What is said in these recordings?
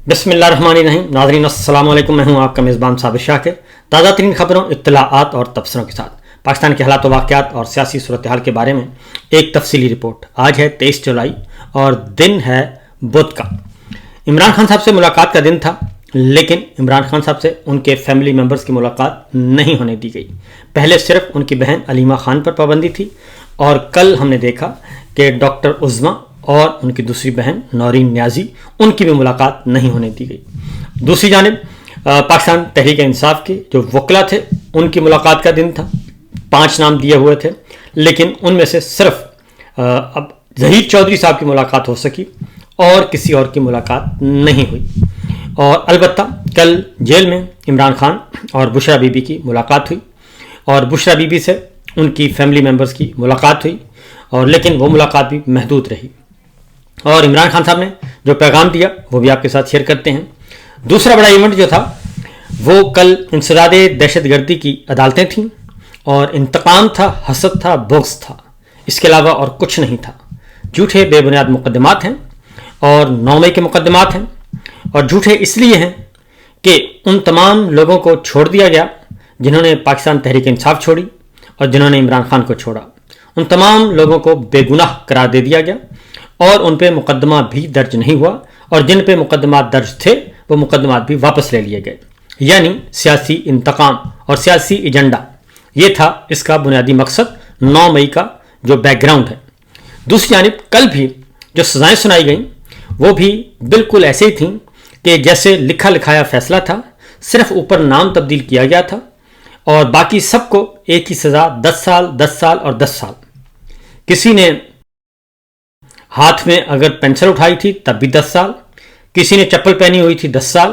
بسم اللہ الرحمن الرحیم. ناظرین السلام علیکم. میں ہوں آپ کا میزبان صابر شاکر. تازہ ترین خبروں، اطلاعات اور تبصروں کے ساتھ پاکستان کے حالات و واقعات اور سیاسی صورتحال کے بارے میں ایک تفصیلی رپورٹ. آج ہے 23 جولائی اور دن ہے بدھ کا. عمران خان صاحب سے ملاقات کا دن تھا، لیکن عمران خان صاحب سے ان کے فیملی ممبرز کی ملاقات نہیں ہونے دی گئی. پہلے صرف ان کی بہن علیمہ خان پر پابندی تھی، اور کل ہم نے دیکھا کہ ڈاکٹر عظمیٰ اور ان کی دوسری بہن نورین نیازی، ان کی بھی ملاقات نہیں ہونے دی گئی. دوسری جانب پاکستان تحریک انصاف کے جو وکلا تھے، ان کی ملاقات کا دن تھا. 5 نام دیے ہوئے تھے، لیکن ان میں سے صرف اب ظہیر چودھری صاحب کی ملاقات ہو سکی اور کسی اور کی ملاقات نہیں ہوئی. اور البتہ کل جیل میں عمران خان اور بشرا بی بی کی ملاقات ہوئی، اور بشرا بی بی سے ان کی فیملی ممبرز کی ملاقات ہوئی، اور لیکن وہ ملاقات بھی محدود رہی. اور عمران خان صاحب نے جو پیغام دیا وہ بھی آپ کے ساتھ شیئر کرتے ہیں. دوسرا بڑا ایونٹ جو تھا وہ کل انسداد دہشت گردی کی عدالتیں تھیں، اور انتقام تھا، حسد تھا، بغض تھا. اس کے علاوہ اور کچھ نہیں تھا. جھوٹے بے بنیاد مقدمات ہیں، اور 9 مئی کے مقدمات ہیں، اور جھوٹے اس لیے ہیں کہ ان تمام لوگوں کو چھوڑ دیا گیا جنہوں نے پاکستان تحریک انصاف چھوڑی اور جنہوں نے عمران خان کو چھوڑا. ان تمام لوگوں کو بے گناہ قرار دے دیا گیا، اور ان پہ مقدمہ بھی درج نہیں ہوا، اور جن پہ مقدمات درج تھے وہ مقدمات بھی واپس لے لیے گئے. یعنی سیاسی انتقام اور سیاسی ایجنڈا، یہ تھا اس کا بنیادی مقصد. 9 مئی کا جو بیک گراؤنڈ ہے. دوسری جانب کل بھی جو سزائیں سنائی گئیں وہ بھی بالکل ایسے ہی تھیں کہ جیسے لکھا لکھایا فیصلہ تھا، صرف اوپر نام تبدیل کیا گیا تھا، اور باقی سب کو ایک ہی سزا 10 سال 10 سال اور 10 سال. کسی نے ہاتھ میں اگر پینسل اٹھائی تھی تب بھی 10 سال، کسی نے چپل پہنی ہوئی تھی 10 سال،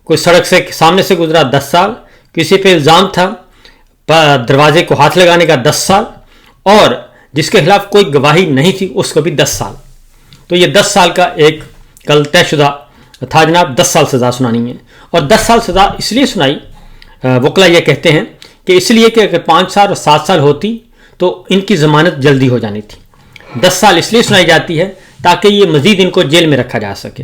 کوئی سڑک سے سامنے سے گزرا 10 سال، کسی پہ الزام تھا دروازے کو ہاتھ لگانے کا 10 سال، اور جس کے خلاف کوئی گواہی نہیں تھی اس کو بھی 10 سال. تو یہ 10 سال کا ایک کل طے شدہ تھا جناب. 10 سال سزا سنانی ہے، اور 10 سال سزا اس لیے سنائی، وکلا یہ کہتے ہیں کہ اس لیے کہ اگر 5 سال اور 7 سال ہوتی تو ان کی ضمانت جلدی ہو جانی تھی. 10 سال اس لیے سنائی جاتی ہے تاکہ یہ مزید ان کو جیل میں رکھا جا سکے.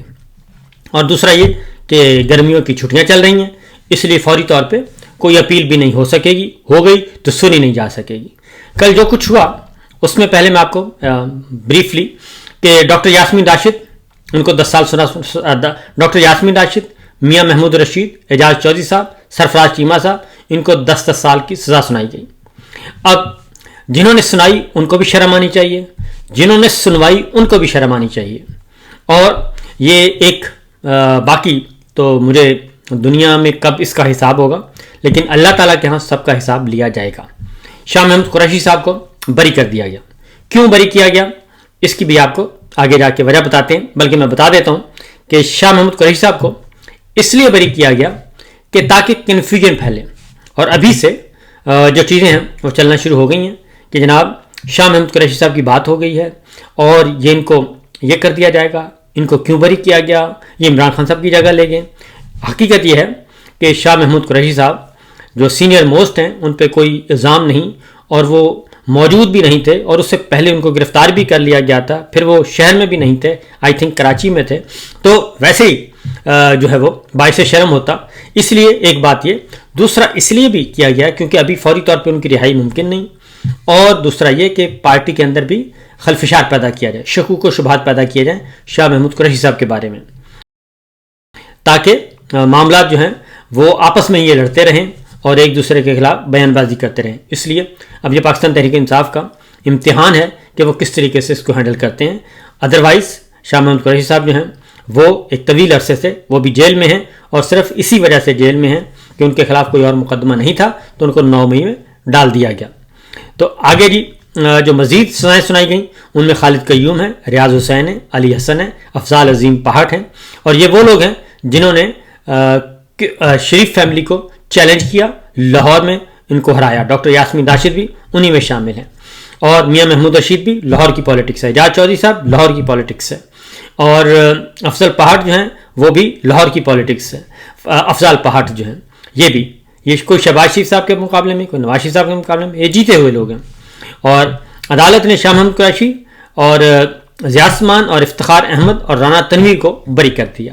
اور دوسرا یہ کہ گرمیوں کی چھٹیاں چل رہی ہیں، اس لیے فوری طور پہ کوئی اپیل بھی نہیں ہو سکے گی، ہو گئی تو سنی نہیں جا سکے گی. کل جو کچھ ہوا اس میں پہلے میں آپ کو بریفلی کہ ڈاکٹر یاسمین راشد، ان کو 10 سال سنا. ڈاکٹر یاسمین راشد، میاں محمود رشید، اعجاز چودھری صاحب، سرفراز چیمہ صاحب، ان کو 10 سال کی سزا سنائی گئی. اب جنہوں نے سنائی ان کو بھی شرم آنی چاہیے، جنہوں نے سنوائی ان کو بھی شرم آنی چاہیے. اور یہ ایک باقی تو مجھے دنیا میں کب اس کا حساب ہوگا، لیکن اللہ تعالیٰ کے ہاں سب کا حساب لیا جائے گا. شاہ محمود قریشی صاحب کو بری کر دیا گیا. کیوں بری کیا گیا اس کی بھی آپ کو آگے جا کے وجہ بتاتے ہیں. بلکہ میں بتا دیتا ہوں کہ شاہ محمود قریشی صاحب کو اس لیے بری کیا گیا کہ تاکہ کنفیوژن پھیلے. اور ابھی سے جو چیزیں ہیں وہ چلنا شروع ہو گئی ہیں کہ جناب شاہ محمود قریشی صاحب کی بات ہو گئی ہے، اور یہ ان کو یہ کر دیا جائے گا، ان کو کیوں بری کیا گیا، یہ عمران خان صاحب کی جگہ لے گئے. حقیقت یہ ہے کہ شاہ محمود قریشی صاحب جو سینئر موسٹ ہیں ان پہ کوئی الزام نہیں، اور وہ موجود بھی نہیں تھے، اور اس سے پہلے ان کو گرفتار بھی کر لیا گیا تھا. پھر وہ شہر میں بھی نہیں تھے، آئی تھنک کراچی میں تھے. تو ویسے ہی جو ہے وہ باعث شرم ہوتا. اس لیے ایک بات یہ. دوسرا اس لیے بھی کیا گیا کیونکہ ابھی فوری طور پہ ان کی رہائی ممکن نہیں. اور دوسرا یہ کہ پارٹی کے اندر بھی خلفشار پیدا کیا جائے، شکوک و شبہات پیدا کیے جائیں شاہ محمود قریشی صاحب کے بارے میں، تاکہ معاملات جو ہیں وہ آپس میں یہ لڑتے رہیں اور ایک دوسرے کے خلاف بیان بازی کرتے رہیں. اس لیے اب یہ پاکستان تحریک انصاف کا امتحان ہے کہ وہ کس طریقے سے اس کو ہینڈل کرتے ہیں. ادروائز شاہ محمود قریشی صاحب جو ہیں وہ ایک طویل عرصے سے وہ بھی جیل میں ہیں، اور صرف اسی وجہ سے جیل میں ہیں کہ ان کے خلاف کوئی اور مقدمہ نہیں تھا، تو ان کو 9 مئی میں ڈال دیا گیا. تو آگے جی جو مزید سزائیں سنائی گئیں ان میں خالد قیوم ہیں، ریاض حسین ہیں، علی حسن ہیں، افضال عظیم پہاٹ ہیں. اور یہ وہ لوگ ہیں جنہوں نے شریف فیملی کو چیلنج کیا، لاہور میں ان کو ہرایا. ڈاکٹر یاسمین راشد بھی انہی میں شامل ہیں، اور میاں محمود رشید بھی لاہور کی پالیٹکس ہے، اعجاز چودھری صاحب لاہور کی پالیٹکس ہے، اور افضل پہاٹ جو ہیں وہ بھی لاہور کی پالیٹکس ہے. افضال پہاٹ جو ہیں یہ کوئی شہباز شریف صاحب کے مقابلے میں، کوئی نواز شریف صاحب کے مقابلے میں، یہ جیتے ہوئے لوگ ہیں. اور عدالت نے شاہ محمود قریشی اور ضیاء عثمان اور افتخار احمد اور رانا تنویر کو بری کر دیا.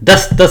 10-10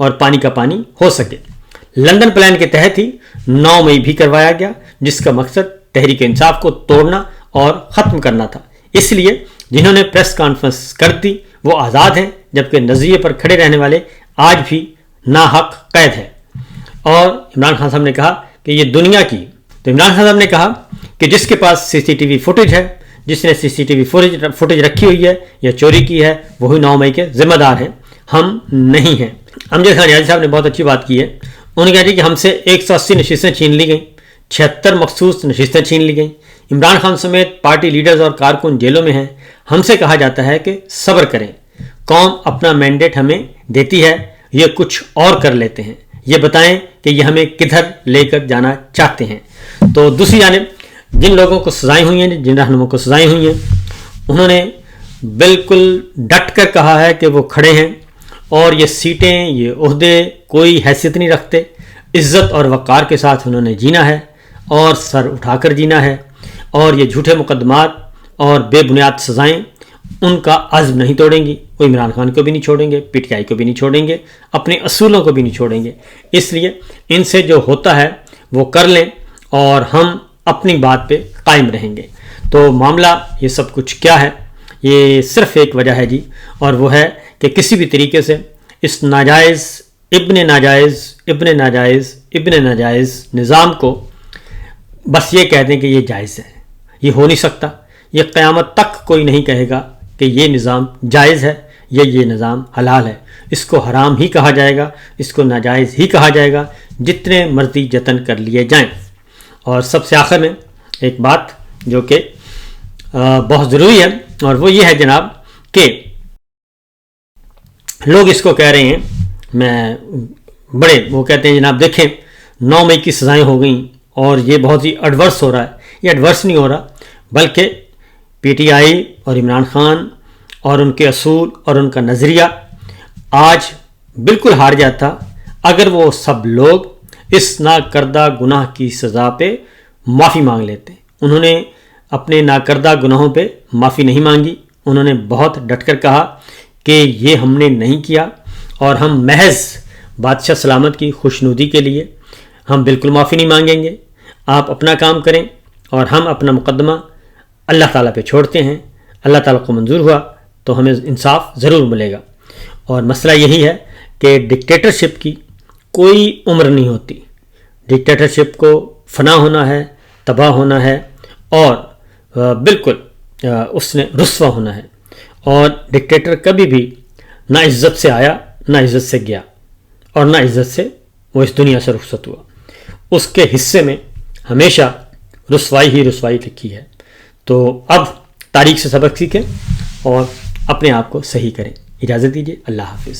اور پانی کا پانی ہو سکے۔ لندن پلان کے تحت ہی 9 مئی بھی کروایا گیا، جس کا مقصد تحریک انصاف کو توڑنا اور ختم کرنا تھا۔ اس لیے جنہوں نے پریس کانفرنس کر دی وہ آزاد ہیں، جبکہ نظریے پر کھڑے رہنے والے آج بھی ناحق قید ہیں۔ اور عمران خان صاحب نے کہا کہ یہ دنیا کی، تو عمران خان صاحب نے کہا کہ جس کے پاس سی سی ٹی وی فوٹیج ہے، جس نے سی سی ٹی وی فوٹیج رکھی ہوئی ہے یا چوری کی ہے، وہی 9 مئی کے ذمہ دار ہیں، ہم نہیں ہیں۔ امجد خان ریاضی صاحب نے بہت اچھی بات کی ہے، انہوں نے کہا جی کہ ہم سے 180 نشستیں چھین لی گئیں، 76 مخصوص نشستیں چھین لی گئیں، عمران خان سمیت پارٹی لیڈرز اور کارکن جیلوں میں ہیں۔ ہم سے کہا جاتا ہے کہ صبر کریں، قوم اپنا مینڈیٹ ہمیں دیتی ہے، یہ کچھ اور کر لیتے ہیں، یہ بتائیں کہ یہ ہمیں کدھر لے کر جانا چاہتے ہیں۔ تو دوسری جانب جن لوگوں کو سزائیں ہوئی ہیں، جن رہنماؤں کو سزائیں ہوئی ہیں، انہوں نے بالکل ڈٹ کر کہا ہے کہ وہ کھڑے ہیں اور یہ سیٹیں، یہ عہدے کوئی حیثیت نہیں رکھتے، عزت اور وقار کے ساتھ انہوں نے جینا ہے اور سر اٹھا کر جینا ہے، اور یہ جھوٹے مقدمات اور بے بنیاد سزائیں ان کا عزم نہیں توڑیں گی۔ وہ عمران خان کو بھی نہیں چھوڑیں گے، پی ٹی آئی کو بھی نہیں چھوڑیں گے، اپنے اصولوں کو بھی نہیں چھوڑیں گے۔ اس لیے ان سے جو ہوتا ہے وہ کر لیں اور ہم اپنی بات پہ قائم رہیں گے۔ تو معاملہ یہ سب کچھ کیا ہے؟ یہ صرف ایک وجہ ہے جی، اور وہ ہے کہ کسی بھی طریقے سے اس ناجائز ابن ناجائز نظام کو بس یہ کہہ دیں کہ یہ جائز ہے۔ یہ ہو نہیں سکتا، یہ قیامت تک کوئی نہیں کہے گا کہ یہ نظام جائز ہے یا یہ نظام حلال ہے۔ اس کو حرام ہی کہا جائے گا، اس کو ناجائز ہی کہا جائے گا، جتنے مرضی جتن کر لیے جائیں۔ اور سب سے آخر میں ایک بات جو کہ بہت ضروری ہے، اور وہ یہ ہے جناب کہ لوگ اس کو کہہ رہے ہیں، وہ کہتے ہیں جناب دیکھیں 9 مئی کی سزائیں ہو گئیں اور یہ بہت ہی ایڈورس ہو رہا ہے۔ یہ ایڈورس نہیں ہو رہا، بلکہ پی ٹی آئی اور عمران خان اور ان کے اصول اور ان کا نظریہ آج بالکل ہار جاتا اگر وہ سب لوگ اس ناکردہ گناہ کی سزا پہ معافی مانگ لیتے۔ انہوں نے اپنے ناکردہ گناہوں پہ معافی نہیں مانگی، انہوں نے بہت ڈٹ کر کہا کہ یہ ہم نے نہیں کیا، اور ہم محض بادشاہ سلامت کی خوشنودی کے لیے ہم بالکل معافی نہیں مانگیں گے، آپ اپنا کام کریں اور ہم اپنا مقدمہ اللہ تعالیٰ پہ چھوڑتے ہیں۔ اللہ تعالیٰ کو منظور ہوا تو ہمیں انصاف ضرور ملے گا۔ اور مسئلہ یہی ہے کہ ڈکٹیٹرشپ کی کوئی عمر نہیں ہوتی، ڈکٹیٹرشپ کو فنا ہونا ہے، تباہ ہونا ہے، اور بالکل اس نے رسوا ہونا ہے۔ اور ڈکٹیٹر کبھی بھی نہ عزت سے آیا، نہ عزت سے گیا، اور نہ عزت سے وہ اس دنیا سے رخصت ہوا۔ اس کے حصے میں ہمیشہ رسوائی ہی رسوائی لکھی ہے۔ تو اب تاریخ سے سبق سیکھیں اور اپنے آپ کو صحیح کریں۔ اجازت دیجیے، اللہ حافظ۔